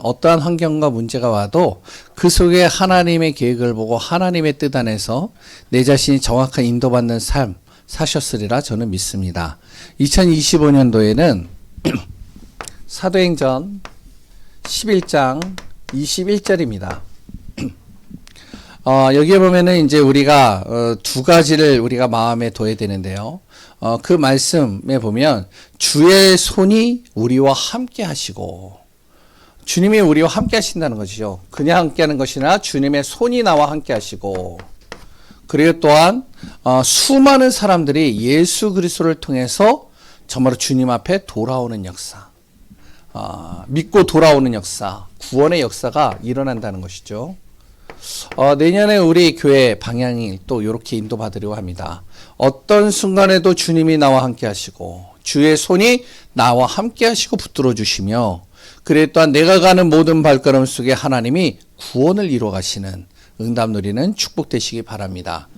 어떠한 환경과 문제가 와도 그 속에 하나님의 계획을 보고 하나님의 뜻 안에서 내 자신이 정확한 인도받는 삶 사셨으리라 저는 믿습니다. 2025년도에는 사도행전 11장 21절입니다. 여기에 보면은 이제 우리가 두 가지를 우리가 마음에 둬야 되는데요. 그 말씀에 보면 주의 손이 우리와 함께 하시고, 주님이 우리와 함께 하신다는 것이죠. 그냥 함께 하는 것이 아니라 주님의 손이 나와 함께 하시고, 그리고 또한 수많은 사람들이 예수 그리스도를 통해서 정말로 주님 앞에 돌아오는 역사, 믿고 돌아오는 역사, 구원의 역사가 일어난다는 것이죠. 내년에 우리 교회 방향이 또 이렇게 인도받으려고 합니다. 어떤 순간에도 주님이 나와 함께 하시고 주의 손이 나와 함께 하시고 붙들어 주시며, 그래 또한 내가 가는 모든 발걸음 속에 하나님이 구원을 이루어 가시는 응답 누리는 축복 되시기 바랍니다.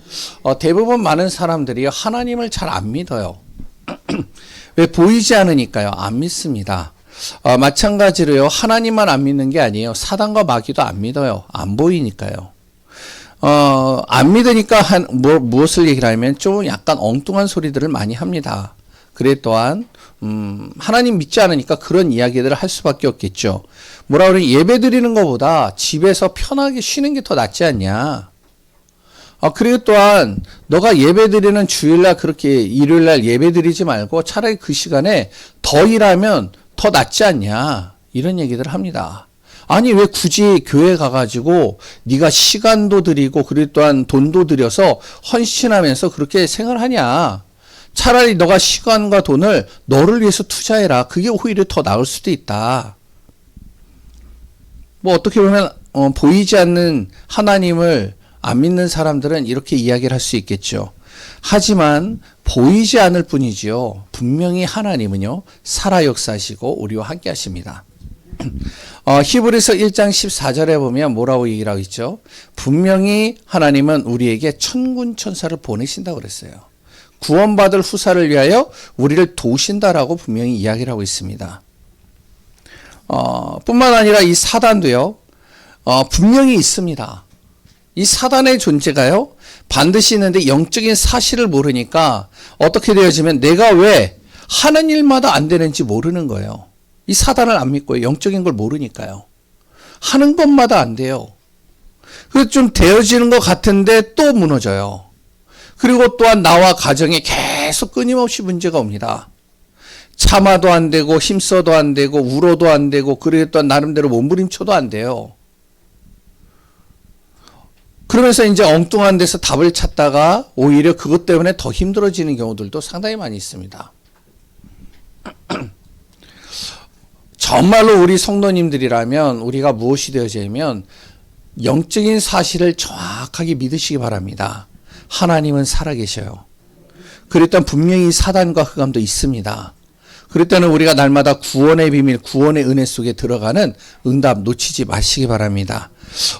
대부분 많은 사람들이 하나님을 잘 안 믿어요. 왜? 보이지 않으니까요. 안 믿습니다. 마찬가지로요, 하나님만 안 믿는 게 아니에요. 사단과 마귀도 안 믿어요. 안 보이니까요. 안 믿으니까 무엇을 얘기를 하면 좀 약간 엉뚱한 소리들을 많이 합니다. 그래 또한 하나님 믿지 않으니까 그런 이야기들을 할 수밖에 없겠죠. 뭐라 그러면 예배 드리는 것보다 집에서 편하게 쉬는 게 더 낫지 않냐. 그리고 또한 너가 예배 드리는 주일날 그렇게 일요일날 예배 드리지 말고 차라리 그 시간에 더 일하면 더 낫지 않냐, 이런 얘기들을 합니다. 아니 왜 굳이 교회 가가지고 네가 시간도 드리고 그리고 또한 돈도 들여서 헌신하면서 그렇게 생활하냐. 차라리 너가 시간과 돈을 너를 위해서 투자해라. 그게 오히려 더 나을 수도 있다. 뭐 어떻게 보면 보이지 않는 하나님을 안 믿는 사람들은 이렇게 이야기를 할 수 있겠죠. 하지만 보이지 않을 뿐이지요. 분명히 하나님은요, 살아 역사하시고 우리와 함께 하십니다. 히브리서 1장 14절에 보면 뭐라고 얘기를 하고 있죠? 분명히 하나님은 우리에게 천군 천사를 보내신다고 그랬어요. 구원받을 후사를 위하여 우리를 도우신다라고 분명히 이야기를 하고 있습니다. 뿐만 아니라 이 사단도요, 분명히 있습니다. 이 사단의 존재가요, 반드시 있는데 영적인 사실을 모르니까 어떻게 되어지면 내가 왜 하는 일마다 안 되는지 모르는 거예요. 이 사단을 안 믿고요. 영적인 걸 모르니까요. 하는 것마다 안 돼요. 그래서 좀 되어지는 것 같은데 또 무너져요. 그리고 또한 나와 가정에 계속 끊임없이 문제가 옵니다. 참아도 안 되고 힘써도 안 되고 울어도 안 되고 그리고 또한 나름대로 몸부림쳐도 안 돼요. 그러면서 이제 엉뚱한 데서 답을 찾다가 오히려 그것 때문에 더 힘들어지는 경우들도 상당히 많이 있습니다. 정말로 우리 성도님들이라면 우리가 무엇이 되어지면 영적인 사실을 정확하게 믿으시기 바랍니다. 하나님은 살아계셔요. 그랬더니 분명히 사단과 흑암도 있습니다. 그랬더니 우리가 날마다 구원의 비밀, 구원의 은혜 속에 들어가는 응답 놓치지 마시기 바랍니다.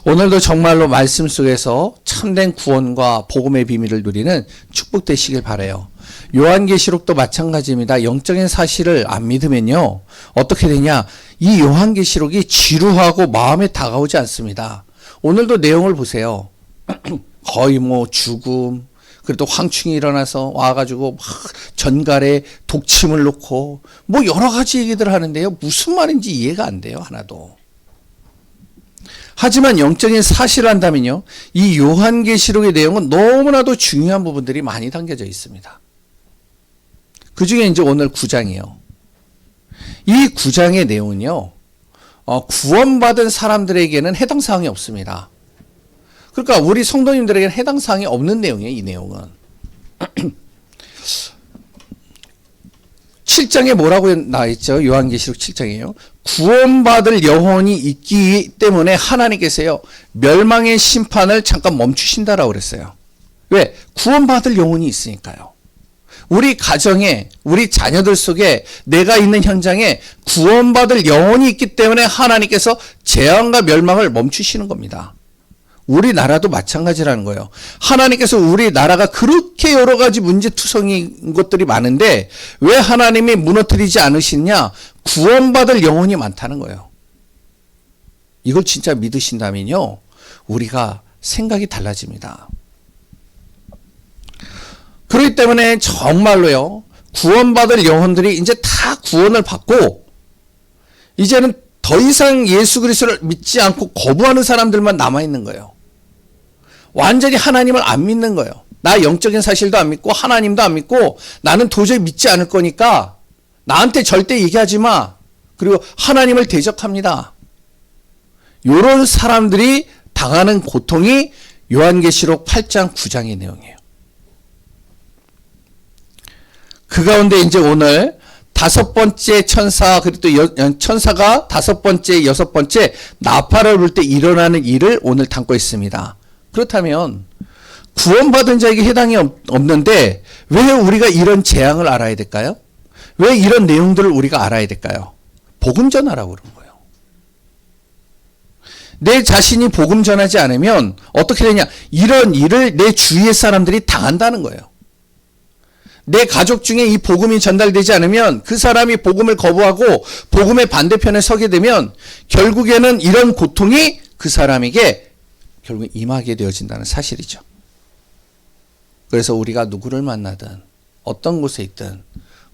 오늘도 정말로 말씀 속에서 참된 구원과 복음의 비밀을 누리는 축복 되시길 바라요. 요한계시록도 마찬가지입니다. 영적인 사실을 안 믿으면요, 어떻게 되냐, 이 요한계시록이 지루하고 마음에 다가오지 않습니다. 오늘도 내용을 보세요. 거의 뭐 죽음, 그래도 황충이 일어나서 와가지고 막 전갈에 독침을 놓고 뭐 여러 가지 얘기들 하는데요, 무슨 말인지 이해가 안 돼요, 하나도. 하지만 영적인 사실을 한다면요, 이 요한계시록의 내용은 너무나도 중요한 부분들이 많이 담겨져 있습니다. 그 중에 이제 오늘 9장이에요. 이 9장의 내용은요, 구원받은 사람들에게는 해당 사항이 없습니다. 그러니까 우리 성도님들에게는 해당 사항이 없는 내용이에요, 이 내용은. 7장에 뭐라고 나와 있죠? 요한계시록 7장이에요. 구원받을 영혼이 있기 때문에 하나님께서요, 멸망의 심판을 잠깐 멈추신다라고 그랬어요. 왜? 구원받을 영혼이 있으니까요. 우리 가정에, 우리 자녀들 속에, 내가 있는 현장에 구원받을 영혼이 있기 때문에 하나님께서 재앙과 멸망을 멈추시는 겁니다. 우리나라도 마찬가지라는 거예요. 하나님께서 우리나라가 그렇게 여러 가지 문제투성인 것들이 많은데 왜 하나님이 무너뜨리지 않으시냐? 구원받을 영혼이 많다는 거예요. 이걸 진짜 믿으신다면요, 우리가 생각이 달라집니다. 그렇기 때문에 정말로요, 구원받을 영혼들이 이제 다 구원을 받고 이제는 더 이상 예수 그리스도를 믿지 않고 거부하는 사람들만 남아있는 거예요. 완전히 하나님을 안 믿는 거예요. 나 영적인 사실도 안 믿고 하나님도 안 믿고 나는 도저히 믿지 않을 거니까 나한테 절대 얘기하지 마. 그리고 하나님을 대적합니다. 이런 사람들이 당하는 고통이 요한계시록 8장 9장의 내용이에요. 그 가운데 이제 오늘 다섯 번째 천사, 그리고 또 천사가 다섯 번째, 여섯 번째 나팔을 불 때 일어나는 일을 오늘 담고 있습니다. 그렇다면 구원받은 자에게 해당이 없는데 왜 우리가 이런 재앙을 알아야 될까요? 왜 이런 내용들을 우리가 알아야 될까요? 복음 전하라고 그런 거예요. 내 자신이 복음 전하지 않으면 어떻게 되냐? 이런 일을 내 주위의 사람들이 당한다는 거예요. 내 가족 중에 이 복음이 전달되지 않으면 그 사람이 복음을 거부하고 복음의 반대편에 서게 되면 결국에는 이런 고통이 그 사람에게 결국 임하게 되어진다는 사실이죠. 그래서 우리가 누구를 만나든 어떤 곳에 있든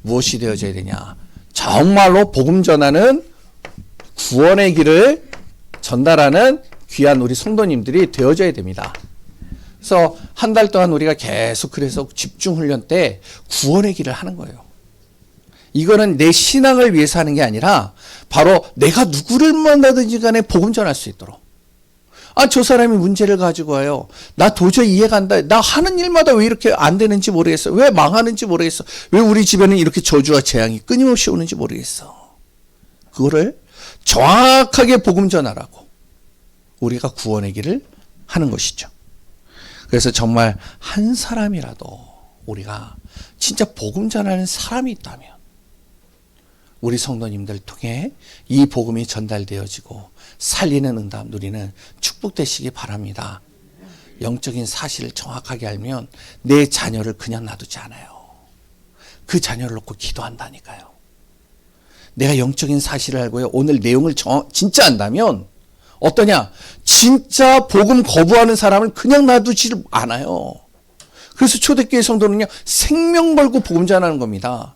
무엇이 되어져야 되냐? 정말로 복음 전하는 구원의 길을 전달하는 귀한 우리 성도님들이 되어져야 됩니다. 그래서 한 달 동안 우리가 계속 그래서 집중훈련 때 구원의 길을 하는 거예요. 이거는 내 신앙을 위해서 하는 게 아니라 바로 내가 누구를 만나든지 간에 복음 전할 수 있도록. 아, 저 사람이 문제를 가지고 와요. 나 도저히 이해가 안 돼. 나 하는 일마다 왜 이렇게 안 되는지 모르겠어. 왜 망하는지 모르겠어. 왜 우리 집에는 이렇게 저주와 재앙이 끊임없이 오는지 모르겠어. 그거를 정확하게 복음 전하라고 우리가 구원의 길을 하는 것이죠. 그래서 정말 한 사람이라도 우리가 진짜 복음 전하는 사람이 있다면 우리 성도님들 통해 이 복음이 전달되어지고 살리는 응답 누리는 축복되시기 바랍니다. 영적인 사실을 정확하게 알면 내 자녀를 그냥 놔두지 않아요. 그 자녀를 놓고 기도한다니까요. 내가 영적인 사실을 알고요, 오늘 내용을 진짜 안다면 어떠냐? 진짜 복음 거부하는 사람을 그냥 놔두지 않아요. 그래서 초대교회 성도는요, 생명 걸고 복음 전하는 겁니다.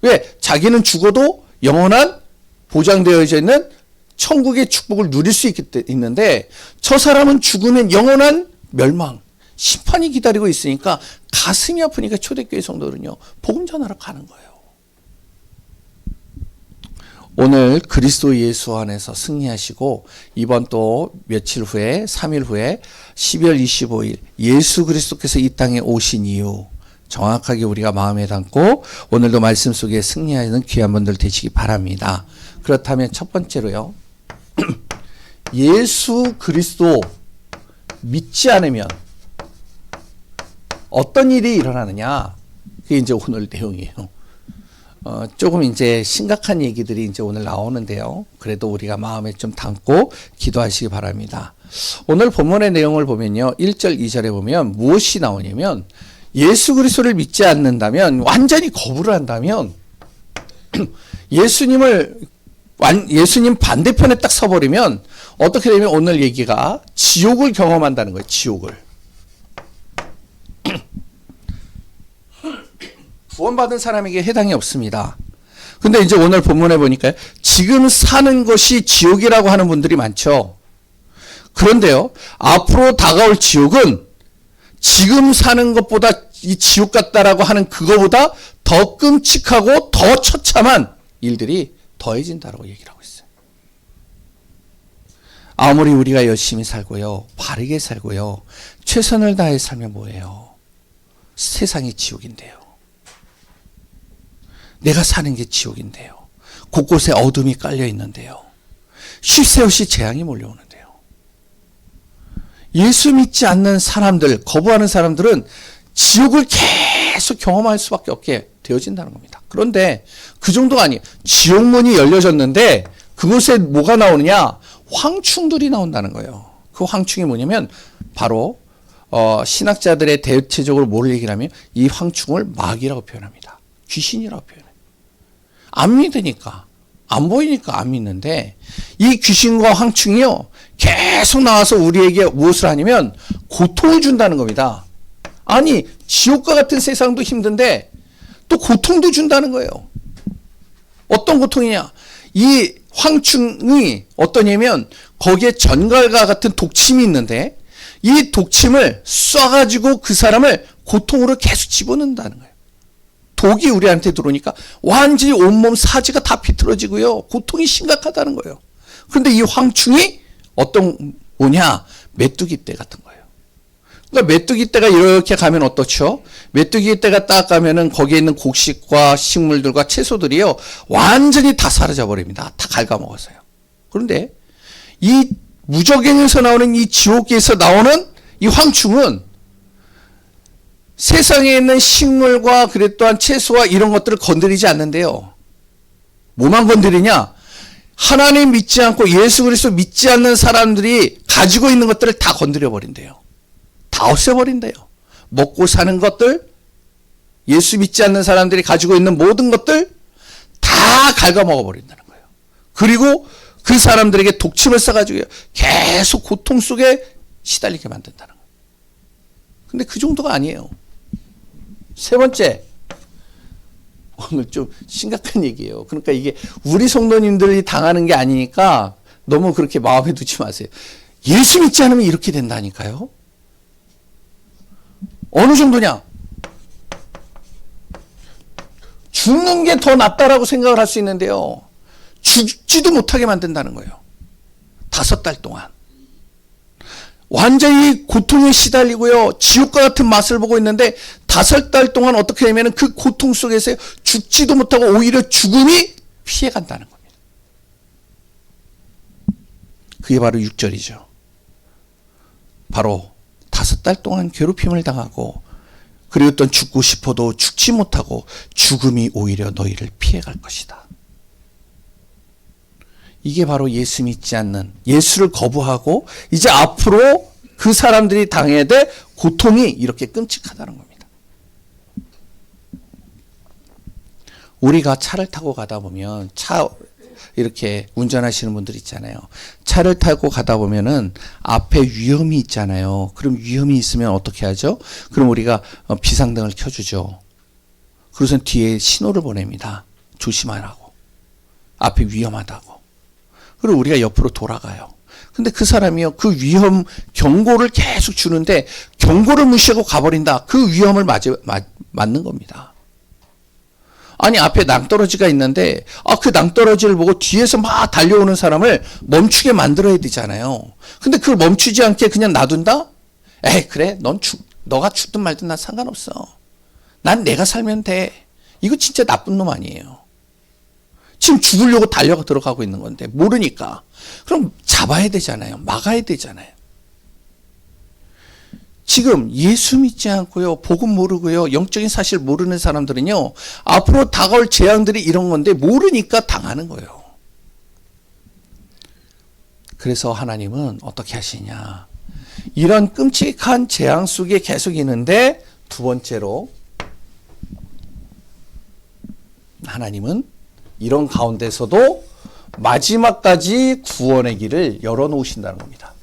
왜? 자기는 죽어도 영원한 보장되어져 있는 천국의 축복을 누릴 수 있는데 저 사람은 죽으면 영원한 멸망, 심판이 기다리고 있으니까 가슴이 아프니까 초대교회 성도는요, 복음 전하러 가는 거예요. 오늘 그리스도 예수 안에서 승리하시고 이번 또 며칠 후에 3일 후에 12월 25일 예수 그리스도께서 이 땅에 오신 이유 정확하게 우리가 마음에 담고 오늘도 말씀 속에 승리하는 귀한 분들 되시기 바랍니다. 그렇다면 첫 번째로요, 예수 그리스도 믿지 않으면 어떤 일이 일어나느냐? 그게 이제 오늘 내용이에요. 조금 이제 심각한 얘기들이 이제 오늘 나오는데요. 그래도 우리가 마음에 좀 담고 기도하시기 바랍니다. 오늘 본문의 내용을 보면요, 1절, 2절에 보면 무엇이 나오냐면 예수 그리스도를 믿지 않는다면, 완전히 거부를 한다면 예수님 반대편에 딱 서버리면 어떻게 되면 오늘 얘기가 지옥을 경험한다는 거예요. 지옥을. 구원받은 사람에게 해당이 없습니다. 근데 이제 오늘 본문에 보니까 지금 사는 것이 지옥이라고 하는 분들이 많죠. 그런데요, 앞으로 다가올 지옥은 지금 사는 것보다 이 지옥 같다라고 하는 그거보다 더 끔찍하고 더 처참한 일들이 더해진다라고 얘기를 하고 있어요. 아무리 우리가 열심히 살고요, 바르게 살고요, 최선을 다해 살면 뭐예요? 세상이 지옥인데요. 내가 사는 게 지옥인데요. 곳곳에 어둠이 깔려 있는데요. 쉴 새 없이 재앙이 몰려오는데요. 예수 믿지 않는 사람들, 거부하는 사람들은 지옥을 계속 경험할 수밖에 없게 되어진다는 겁니다. 그런데 그 정도가 아니에요. 지옥문이 열려졌는데 그곳에 뭐가 나오느냐? 황충들이 나온다는 거예요. 그 황충이 뭐냐면 바로 신학자들의 대체적으로 뭘 얘기를 하면 이 황충을 마귀라고 표현합니다. 귀신이라고 표현해요. 안 믿으니까, 안 보이니까 안 믿는데 이 귀신과 황충이요 계속 나와서 우리에게 무엇을 하냐면 고통을 준다는 겁니다. 아니 지옥과 같은 세상도 힘든데 또 고통도 준다는 거예요. 어떤 고통이냐? 이 황충이 어떠냐면 거기에 전갈과 같은 독침이 있는데 이 독침을 쏴가지고 그 사람을 고통으로 계속 집어넣는다는 거예요. 독이 우리한테 들어오니까 완전히 온몸 사지가 다 비틀어지고요. 고통이 심각하다는 거예요. 그런데 이 황충이 어떤 뭐냐? 메뚜기 떼 같은 거예요. 그러니까 메뚜기 떼가 이렇게 가면 어떻죠? 메뚜기 떼가 딱 가면은 거기에 있는 곡식과 식물들과 채소들이요. 완전히 다 사라져 버립니다. 다 갉아먹어서요. 그런데 이 무적행에서 나오는 이 지옥에서 나오는 이 황충은 세상에 있는 식물과 그래 또한 채소와 이런 것들을 건드리지 않는데요. 뭐만 건드리냐? 하나님 믿지 않고 예수 그리스도 믿지 않는 사람들이 가지고 있는 것들을 다 건드려 버린대요. 다 없애버린대요. 먹고 사는 것들, 예수 믿지 않는 사람들이 가지고 있는 모든 것들 다 갉아먹어 버린다는 거예요. 그리고 그 사람들에게 독침을 써가지고 계속 고통 속에 시달리게 만든다는 거예요. 근데 그 정도가 아니에요. 세 번째, 오늘 좀 심각한 얘기예요. 그러니까 이게 우리 성도님들이 당하는 게 아니니까 너무 그렇게 마음에 두지 마세요. 예수 믿지 않으면 이렇게 된다니까요. 어느 정도냐? 죽는 게 더 낫다라고 생각을 할 수 있는데요. 죽지도 못하게 만든다는 거예요. 5달 동안. 완전히 고통에 시달리고요. 지옥과 같은 맛을 보고 있는데 5달 동안 어떻게 되면 그 고통 속에서 죽지도 못하고 오히려 죽음이 피해간다는 겁니다. 그게 바로 6절이죠. 바로 5달 동안 괴롭힘을 당하고 그리고 또 죽고 싶어도 죽지 못하고 죽음이 오히려 너희를 피해갈 것이다. 이게 바로 예수 믿지 않는, 예수를 거부하고 이제 앞으로 그 사람들이 당해야 될 고통이 이렇게 끔찍하다는 겁니다. 우리가 차를 타고 가다 보면 이렇게 운전하시는 분들 있잖아요. 차를 타고 가다 보면은 앞에 위험이 있잖아요. 그럼 위험이 있으면 어떻게 하죠? 그럼 우리가 비상등을 켜주죠. 그래서 뒤에 신호를 보냅니다. 조심하라고. 앞에 위험하다고. 그리고 우리가 옆으로 돌아가요. 근데 그 사람이요, 그 위험 경고를 계속 주는데 경고를 무시하고 가버린다. 그 위험을 맞는 겁니다. 아니 앞에 낭떠러지가 있는데 그 낭떠러지를 보고 뒤에서 막 달려오는 사람을 멈추게 만들어야 되잖아요. 근데 그걸 멈추지 않게 그냥 놔둔다? 에이 그래 너가 죽든 말든 난 상관없어. 난 내가 살면 돼. 이거 진짜 나쁜 놈 아니에요. 지금 죽으려고 달려 들어가고 있는 건데 모르니까. 그럼 잡아야 되잖아요. 막아야 되잖아요. 지금 예수 믿지 않고요, 복음 모르고요, 영적인 사실 모르는 사람들은요, 앞으로 다가올 재앙들이 이런 건데 모르니까 당하는 거예요. 그래서 하나님은 어떻게 하시냐? 이런 끔찍한 재앙 속에 계속 있는데 두 번째로 하나님은 이런 가운데서도 마지막까지 구원의 길을 열어놓으신다는 겁니다.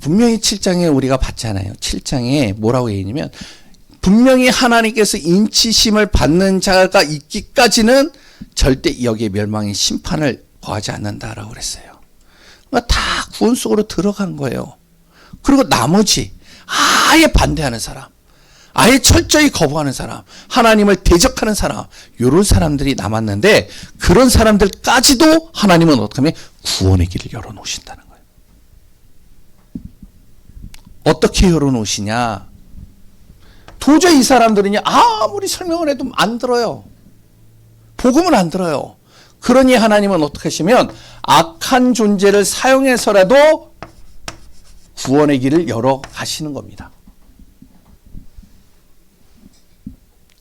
분명히 7장에 우리가 봤잖아요. 7장에 뭐라고 얘기냐면 분명히 하나님께서 인치심을 받는 자가 있기까지는 절대 여기에 멸망의 심판을 거하지 않는다라고 그랬어요. 그러니까 다 구원 속으로 들어간 거예요. 그리고 나머지 아예 반대하는 사람, 아예 철저히 거부하는 사람, 하나님을 대적하는 사람, 이런 사람들이 남았는데 그런 사람들까지도 하나님은 어떻게 하면 구원의 길을 열어놓으신다는 거예요. 어떻게 열어놓으시냐? 도저히 이 사람들은요, 아무리 설명을 해도 안 들어요. 복음은 안 들어요. 그러니 하나님은 어떻게 하시면 악한 존재를 사용해서라도 구원의 길을 열어 가시는 겁니다.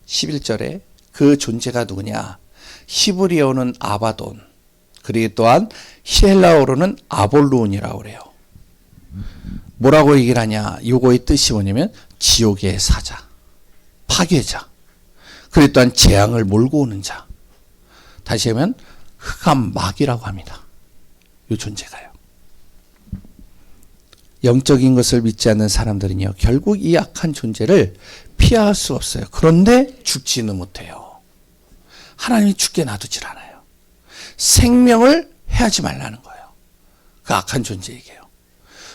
11절에 그 존재가 누구냐? 히브리어는 아바돈, 그리고 또한 헬라어로는 아볼론이라고 그래요. 뭐라고 얘기를 하냐? 요거의 뜻이 뭐냐면 지옥의 사자, 파괴자, 그리고 또한 재앙을 몰고 오는 자, 다시 하면 흑암 마귀라고 합니다. 이 존재가요. 영적인 것을 믿지 않는 사람들은요, 결국 이 악한 존재를 피할 수 없어요. 그런데 죽지는 못해요. 하나님이 죽게 놔두질 않아요. 생명을 해하지 말라는 거예요. 그 악한 존재에게요.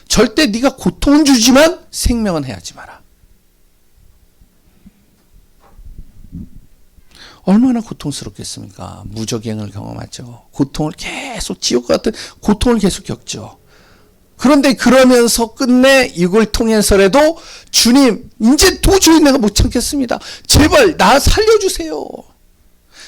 절대 네가 고통은 주지만 생명은 해하지 마라. 얼마나 고통스럽겠습니까? 무적행을 경험하죠. 고통을 계속, 지옥 같은 고통을 계속 겪죠. 그런데 그러면서 끝내 이걸 통해서라도 주님, 이제 도저히 내가 못 참겠습니다. 제발 나 살려주세요.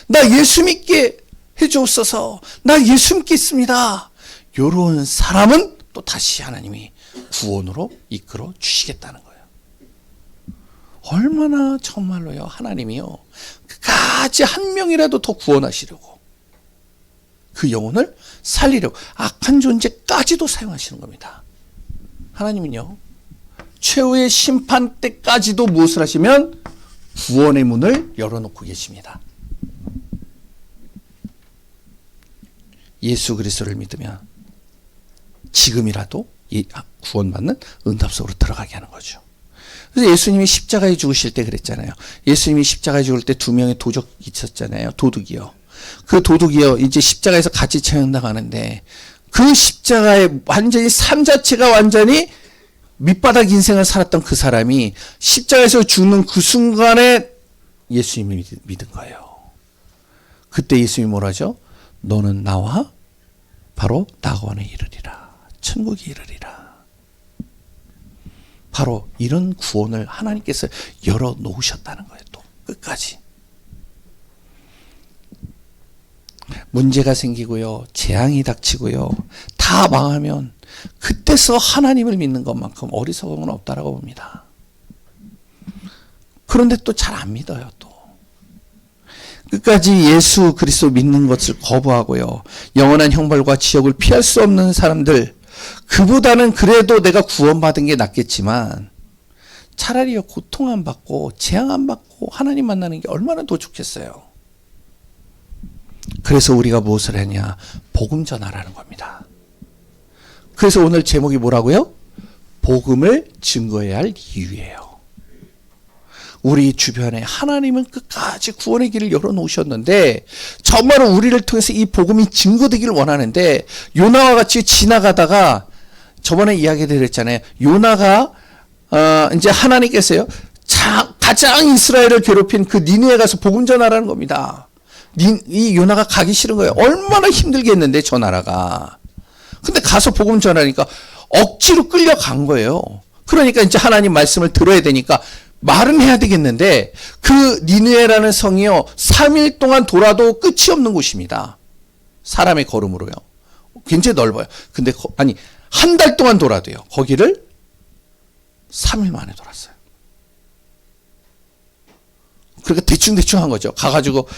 나 예수 믿게 해주옵소서. 나 예수 믿겠습니다. 요런 사람은 또 다시 하나님이 구원으로 이끌어 주시겠다는 거예요. 얼마나 정말로요, 하나님이요, 끝까지 한 명이라도 더 구원하시려고, 그 영혼을 살리려고 악한 존재까지도 사용하시는 겁니다. 하나님은요, 최후의 심판 때까지도 무엇을 하시면 구원의 문을 열어놓고 계십니다. 예수 그리스도를 믿으면 지금이라도 구원받는 응답 속으로 들어가게 하는 거죠. 그래서 예수님이 십자가에 죽으실 때 그랬잖아요. 예수님이 십자가에 죽을 때 2명의 도적이 있었잖아요. 도둑이요. 그 도둑이요, 이제 십자가에서 같이 처형당하는데, 그 십자가에 완전히 삶 자체가 완전히 밑바닥 인생을 살았던 그 사람이 십자가에서 죽는 그 순간에 예수님을 믿은 거예요. 그때 예수님이 뭐라죠? 너는 나와 바로 낙원에 이르리라, 천국에 이르리라. 바로 이런 구원을 하나님께서 열어놓으셨다는 거예요. 또 끝까지. 문제가 생기고요, 재앙이 닥치고요, 다 망하면 그때서 하나님을 믿는 것만큼 어리석은 건 없다라고 봅니다. 그런데 또 잘 안 믿어요. 또 끝까지 예수 그리스도 믿는 것을 거부하고요, 영원한 형벌과 지옥을 피할 수 없는 사람들, 그보다는 그래도 내가 구원받은 게 낫겠지만 차라리 고통 안 받고 재앙 안 받고 하나님 만나는 게 얼마나 더 좋겠어요. 그래서 우리가 무엇을 하냐? 복음 전하라는 겁니다. 그래서 오늘 제목이 뭐라고요? 복음을 증거해야 할 이유예요. 우리 주변에 하나님은 끝까지 구원의 길을 열어놓으셨는데, 정말로 우리를 통해서 이 복음이 증거되기를 원하는데, 요나와 같이 지나가다가, 저번에 이야기 드렸잖아요. 요나가 이제 하나님께서요, 가장 이스라엘을 괴롭힌 그 니느웨에 가서 복음 전하라는 겁니다. 이 요나가 가기 싫은 거예요. 얼마나 힘들겠는데, 저 나라가. 근데 가서 복음 전하니까 억지로 끌려간 거예요. 그러니까 이제 하나님 말씀을 들어야 되니까 말은 해야 되겠는데, 그 니느웨라는 성이요, 3일 동안 돌아도 끝이 없는 곳입니다. 사람의 걸음으로요. 굉장히 넓어요. 근데 한 달 동안 돌아도요, 거기를 3일 만에 돌았어요. 그러니까 대충 한 거죠. 가가지고,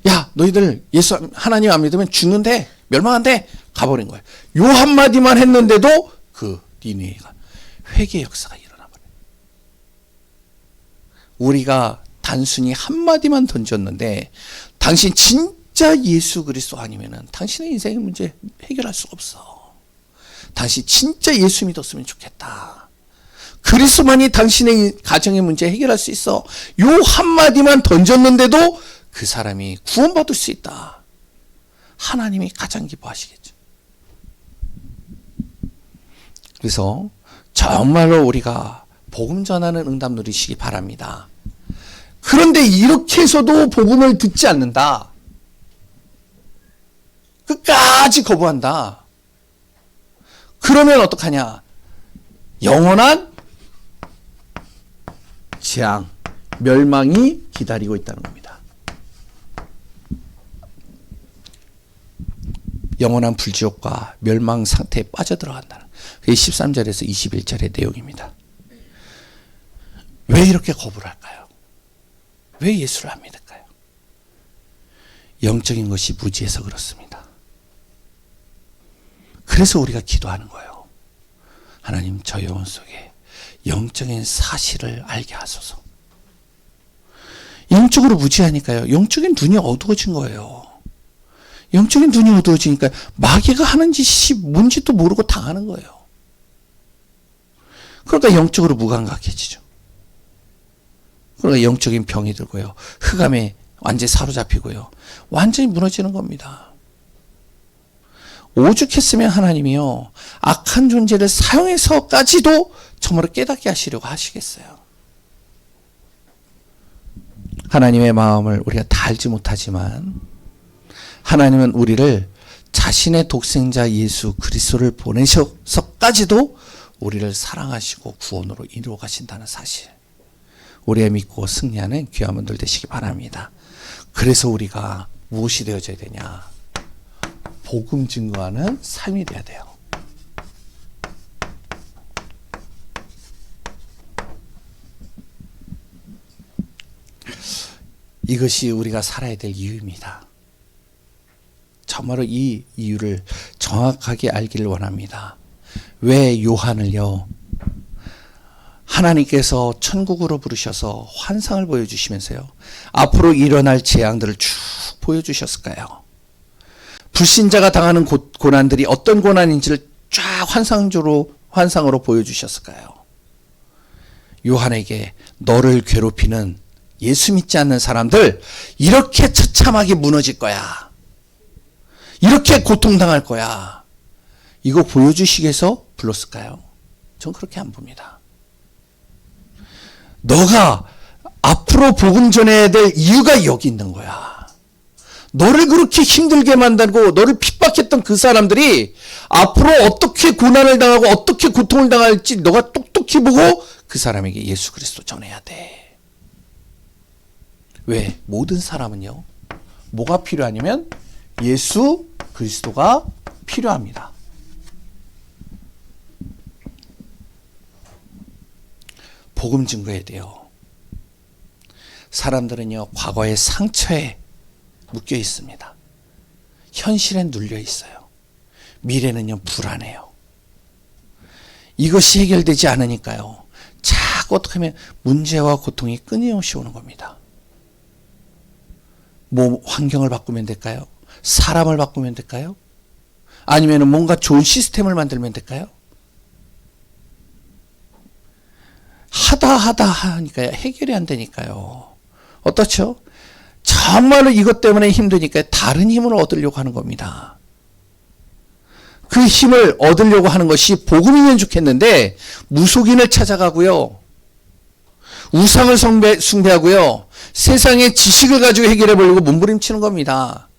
야, 너희들 예수 하나님 안 믿으면 죽는데, 멸망한데, 가버린 거예요. 요 한마디만 했는데도 그 니느웨가 회개 역사가 일어나버려요. 우리가 단순히 한마디만 던졌는데, 당신 진짜 예수 그리스도 아니면은 당신의 인생의 문제 해결할 수가 없어. 당신 진짜 예수 믿었으면 좋겠다. 그리스도만이 당신의 가정의 문제 해결할 수 있어. 요 한마디만 던졌는데도 그 사람이 구원받을 수 있다. 하나님이 가장 기뻐하시겠죠. 그래서 정말로 우리가 복음 전하는 응답 누리시기 바랍니다. 그런데 이렇게 해서도 복음을 듣지 않는다. 끝까지 거부한다. 그러면 어떡하냐? 영원한 재앙, 멸망이 기다리고 있다는 겁니다. 영원한 불지옥과 멸망 상태에 빠져들어간다는, 그게 13절에서 21절의 내용입니다. 왜 이렇게 거부를 할까요? 왜 예수를 안 믿을까요? 영적인 것이 무지해서 그렇습니다. 그래서 우리가 기도하는 거예요. 하나님, 저 영혼 속에 영적인 사실을 알게 하소서. 영적으로 무지하니까요. 영적인 눈이 어두워진 거예요. 영적인 눈이 어두워지니까 마귀가 하는 짓이 뭔지도 모르고 당하는 거예요. 그러니까 영적으로 무감각해지죠. 그러니까 영적인 병이 들고요. 흑암에 완전히 사로잡히고요. 완전히 무너지는 겁니다. 오죽했으면 하나님이요, 악한 존재를 사용해서까지도 정말로 깨닫게 하시려고 하시겠어요. 하나님의 마음을 우리가 다 알지 못하지만 하나님은 우리를 자신의 독생자 예수 그리스도를 보내셔서까지도 우리를 사랑하시고 구원으로 이루어 가신다는 사실, 우리가 믿고 승리하는 귀한 분들 되시기 바랍니다. 그래서 우리가 무엇이 되어져야 되냐? 복음 증거하는 삶이 돼야 돼요. 이것이 우리가 살아야 될 이유입니다. 정말로 이 이유를 정확하게 알기를 원합니다. 왜 요한을요, 하나님께서 천국으로 부르셔서 환상을 보여주시면서요, 앞으로 일어날 재앙들을 쭉 보여주셨을까요? 불신자가 당하는 고난들이 어떤 고난인지를 쫙 환상으로 보여주셨을까요? 요한에게 너를 괴롭히는 예수 믿지 않는 사람들 이렇게 처참하게 무너질 거야, 이렇게 고통당할 거야, 이거 보여주시기 위해서 불렀을까요? 전 그렇게 안 봅니다. 너가 앞으로 복음 전해야 될 이유가 여기 있는 거야. 너를 그렇게 힘들게 만들고 너를 핍박했던 그 사람들이 앞으로 어떻게 고난을 당하고 어떻게 고통을 당할지 너가 똑똑히 보고 그 사람에게 예수 그리스도 전해야 돼. 왜? 모든 사람은요, 뭐가 필요하냐면 예수 그리스도가 필요합니다. 복음 증거해야 돼요. 사람들은요, 과거의 상처에 묶여 있습니다. 현실엔 눌려 있어요. 미래는요, 불안해요. 이것이 해결되지 않으니까요, 자꾸 어떻게 하면 문제와 고통이 끊임없이 오는 겁니다. 뭐 환경을 바꾸면 될까요? 사람을 바꾸면 될까요? 아니면 뭔가 좋은 시스템을 만들면 될까요? 하다 하니까 해결이 안 되니까요. 어떻죠? 정말로 이것 때문에 힘드니까 다른 힘을 얻으려고 하는 겁니다. 그 힘을 얻으려고 하는 것이 복음이면 좋겠는데 무속인을 찾아가고요, 우상을 숭배하고요, 세상의 지식을 가지고 해결해 보려고 몸부림치는 겁니다.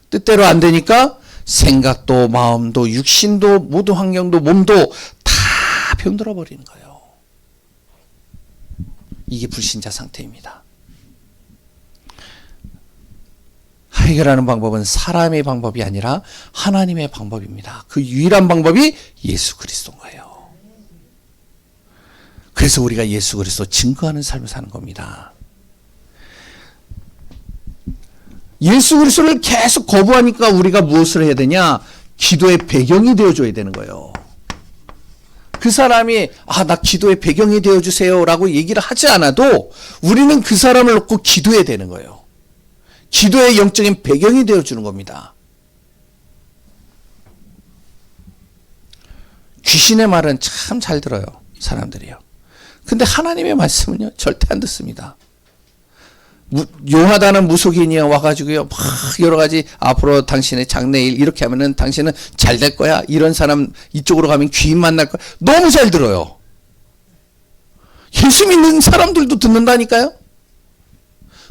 뜻대로 안 되니까 생각도 마음도 육신도 모든 환경도 몸도 다 병들어 버리는 거예요. 이게 불신자 상태입니다. 해결하는 방법은 사람의 방법이 아니라 하나님의 방법입니다. 그 유일한 방법이 예수 그리스도인 거예요. 그래서 우리가 예수 그리스도 증거하는 삶을 사는 겁니다. 예수 그리스도를 계속 거부하니까 우리가 무엇을 해야 되냐? 기도의 배경이 되어줘야 되는 거예요. 그 사람이 나 기도의 배경이 되어주세요 라고 얘기를 하지 않아도 우리는 그 사람을 놓고 기도해야 되는 거예요. 기도의 영적인 배경이 되어주는 겁니다. 귀신의 말은 참 잘 들어요, 사람들이요. 근데 하나님의 말씀은요, 절대 안 듣습니다. 용하다는 무속인이 와가지고요, 막 여러 가지 앞으로 당신의 장래일 이렇게 하면은 당신은 잘 될 거야, 이런 사람 이쪽으로 가면 귀인 만날 거야, 너무 잘 들어요. 예수 믿는 사람들도 듣는다니까요.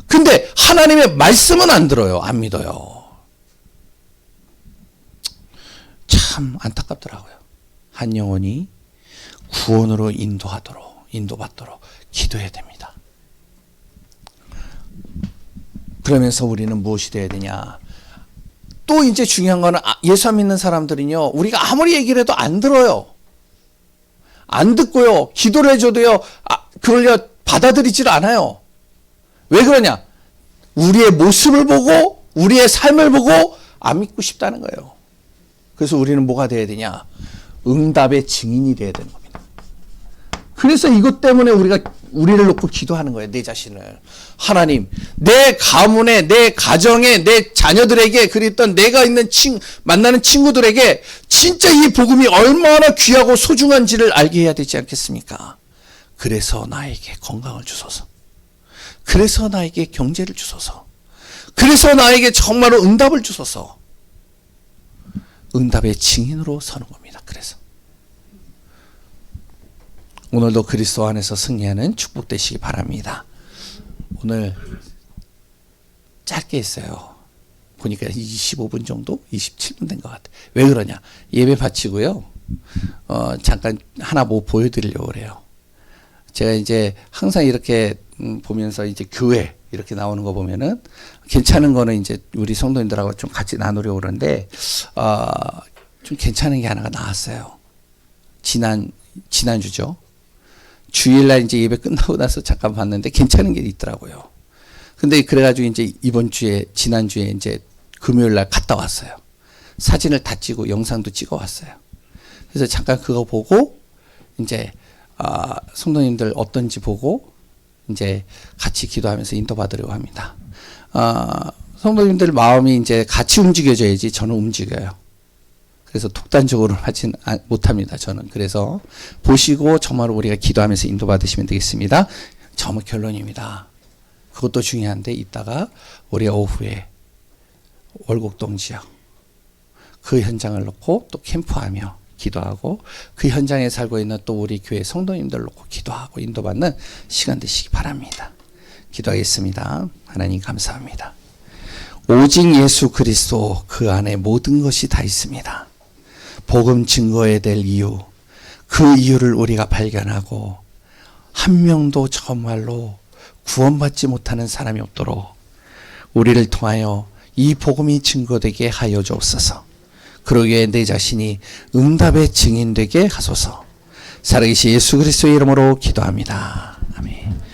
근데 하나님의 말씀은 안 들어요, 안 믿어요. 참 안타깝더라고요. 한 영혼이 구원으로 인도받도록 기도해야 됩니다. 그러면서 우리는 무엇이 돼야 되냐? 또 이제 중요한 거는 예수 안 믿는 사람들은요, 우리가 아무리 얘기를 해도 안 들어요. 안 듣고요, 기도를 해줘도요, 그걸 받아들이질 않아요. 왜 그러냐? 우리의 모습을 보고 우리의 삶을 보고 안 믿고 싶다는 거예요. 그래서 우리는 뭐가 돼야 되냐? 응답의 증인이 돼야 되는 겁니다. 그래서 이것 때문에 우리를 놓고 기도하는 거예요. 내 자신을. 하나님, 내 가문에, 내 가정에, 내 자녀들에게, 그리고 내가 있는 만나는 친구들에게 진짜 이 복음이 얼마나 귀하고 소중한지를 알게 해야 되지 않겠습니까? 그래서 나에게 건강을 주소서. 그래서 나에게 경제를 주소서. 그래서 나에게 정말로 응답을 주소서. 응답의 증인으로 서는 겁니다. 그래서 오늘도 그리스도 안에서 승리하는 축복되시기 바랍니다. 오늘 짧게 했어요. 보니까 25분 정도? 27분 된 것 같아요. 왜 그러냐? 예배 바치고요. 잠깐 하나 뭐 보여드리려고 그래요. 제가 이제 항상 이렇게 보면서 이제 교회 이렇게 나오는 거 보면은 괜찮은 거는 이제 우리 성도님들하고 좀 같이 나누려고 그러는데, 좀 괜찮은 게 하나가 나왔어요. 지난주죠. 주일날 이제 예배 끝나고 나서 잠깐 봤는데 괜찮은 게 있더라고요. 근데 그래가지고 이제 지난주에 이제 금요일날 갔다 왔어요. 사진을 다 찍고 영상도 찍어 왔어요. 그래서 잠깐 그거 보고 이제 성도님들 어떤지 보고 이제 같이 기도하면서 인도받으려고 합니다. 성도님들 마음이 이제 같이 움직여져야지 저는 움직여요. 그래서 독단적으로 하진 못합니다. 저는. 그래서 보시고 정말로 우리가 기도하면서 인도받으시면 되겠습니다. 정말 결론입니다. 그것도 중요한데 이따가 우리 오후에 월곡동 지역 그 현장을 놓고 또 캠프하며 기도하고 그 현장에 살고 있는 또 우리 교회 성도님들 놓고 기도하고 인도받는 시간 되시기 바랍니다. 기도하겠습니다. 하나님 감사합니다. 오직 예수 그리스도 그 안에 모든 것이 다 있습니다. 복음 증거해야 될 이유, 그 이유를 우리가 발견하고 한 명도 정말로 구원받지 못하는 사람이 없도록 우리를 통하여 이 복음이 증거되게 하여 주옵소서. 그러기에 내 자신이 응답의 증인되게 하소서. 살아계신 예수 그리스도의 이름으로 기도합니다. 아멘.